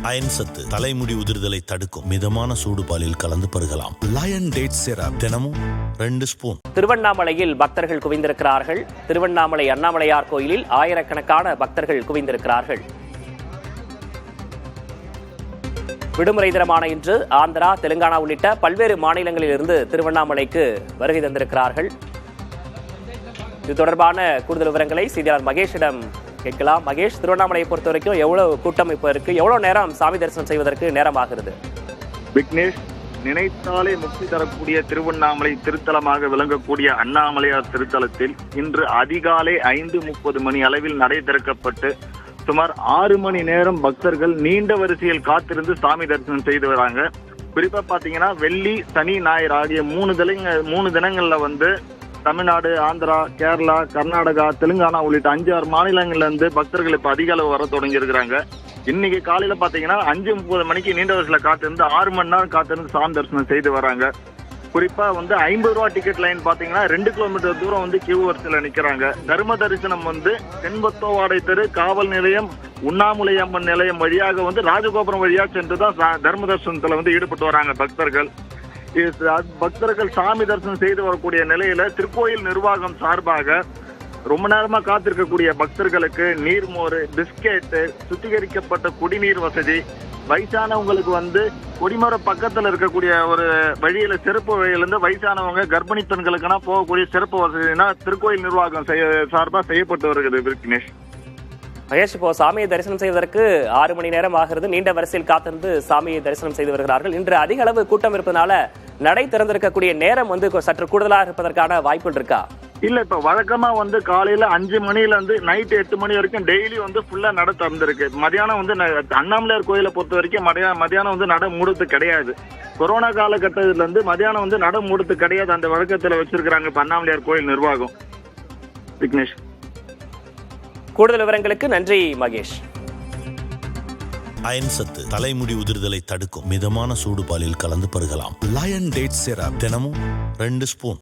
Iron சத்து தலைமுடி உதிர்தலை தடுக்கும். மிதமான சூடு பாலில் கலந்து பருகலாம். லயன் டேட் சிரப் தினமும் 2 ஸ்பூன். திருவண்ணாமலையில் பக்தர்கள் குவிந்திருக்கிறார்கள். திருவண்ணாமலை அண்ணாமலையார் கோயிலில் ஆயிரக்கணக்கான பக்தர்கள் குவிந்திருக்கிறார்கள். விடுமுறை தினமான இன்று ஆந்திரா, தெலுங்கானா உள்ளிட்ட பல்வேறு மாநிலங்களில் இருந்து திருவண்ணாமலைக்கு வருகை தந்திருக்கிறார்கள். இது தொடர்பான கூடுதல் விவரங்களை செய்தியாளர் மகேஷிடம் கேட்கலாம். மகேஷ், திருவண்ணாமலையை பொறுத்த வரைக்கும் எவ்வளவு கூட்டம் இப்போ இருக்கு? எவ்வளவு நேரம் சாமி தரிசனம் செய்வதற்கு நேரம் ஆகிறது? விக்னேஷ், நினைத்தாலே முக்தி தரக்கூடிய திருவண்ணாமலை திருத்தலமாக விளங்கக்கூடிய அண்ணாமலையார் திருத்தலத்தில் இன்று அதிகாலை 5:30 மணி அளவில் நடை திறக்கப்பட்டு சுமார் 6 மணி நேரம் பக்தர்கள் நீண்ட வரிசையில் காத்திருந்து சாமி தரிசனம் செய்து வராங்க. குறிப்பா பாத்தீங்கன்னா வெள்ளி, சனி, ஞாயிறு ஆகிய 3 தினங்கள்ல வந்து தமிழ்நாடு, ஆந்திரா, கேரளா, கர்நாடகா, தெலுங்கானா உள்ளிட்ட 5-6 மாநிலங்கள்ல இருந்து பக்தர்கள் இப்ப அதிக அளவு வர தொடங்கி இருக்கிறாங்க. இன்னைக்கு காலையில பாத்தீங்கன்னா 5:30 மணிக்கு நீண்ட வரிசையில காத்திருந்து 6 மணி நேரம் காத்திருந்து சாமி தரிசனம் செய்து வராங்க. குறிப்பா வந்து 50 ரூபா டிக்கெட் லைன் பாத்தீங்கன்னா 2 கிலோமீட்டர் தூரம் வந்து கியூ வரிசையில நிக்கிறாங்க. தர்ம தரிசனம் வந்து தென்பத்தோவாடை தெரு, காவல் நிலையம், உண்ணாமுலை அம்மன் நிலையம் வழியாக வந்து ராஜகோபுரம் வழியா சென்றுதான் தர்ம தரிசனத்துல வந்து ஈடுபட்டு வராங்க பக்தர்கள். பக்தர்கள் சாமி தரிசனம் செய்து வரக்கூடிய நிலையில திருக்கோயில் நிர்வாகம் சார்பாக ரொம்ப நேரமா காத்திருக்கக்கூடிய பக்தர்களுக்கு நீர்மோர், பிஸ்கெட், சுத்திகரிக்கப்பட்ட குடிநீர் வசதி, வயசானவங்களுக்கு வந்து கொடிமர பக்கத்துல இருக்கக்கூடிய ஒரு வழியில சிறப்பு வழியில இருந்து வயசானவங்க, கர்ப்பிணி பெண்களுக்குனா போகக்கூடிய சிறப்பு வசதினா திருக்கோயில் நிர்வாகம் சார்பா செய்யப்பட்டு வருகிறது. விக்னேஷ், மகேஷ், இப்போ சாமியை தரிசனம் செய்வதற்கு 6 மணி நேரம் ஆகிறது. நீண்ட வரிசையில் காத்திருந்து சாமியை தரிசனம் செய்து வருகிறார்கள். இன்று அதிக அளவு கூட்டம் இருப்பதனால நடை திறந்திருக்கக்கூடிய நேரம் வந்து சற்று கூடுதலாக இருப்பதற்கான வாய்ப்புகள் இருக்கா? இல்ல, இப்ப வழக்கமா வந்து காலையில 5 மணில இருந்து நைட் 8 மணி வரைக்கும் டெய்லி வந்து ஃபுல்லா நட திறந்திருக்கு. மதியானம் வந்து அண்ணாமலையார் கோயிலை பொறுத்த வரைக்கும் மதியானம் வந்து நட மூடுறது கிடையாது. கொரோனா காலகட்டத்துல இருந்து மதியானம் வந்து நட மூடுறது கிடையாது. அந்த வழக்கத்துல வச்சிருக்காங்க இப்ப அண்ணாமலையார் கோயில் நிர்வாகம். விக்னேஷ், கூடுதல் விவரங்களுக்கு நன்றி மகேஷ். அயன் சத்து தலைமுடி உதிர்தலை தடுக்கும். மிதமான சூடு பாலில் கலந்து பருகலாம். லயன் டேட் சிரப் தினமும் 2 ஸ்பூன்.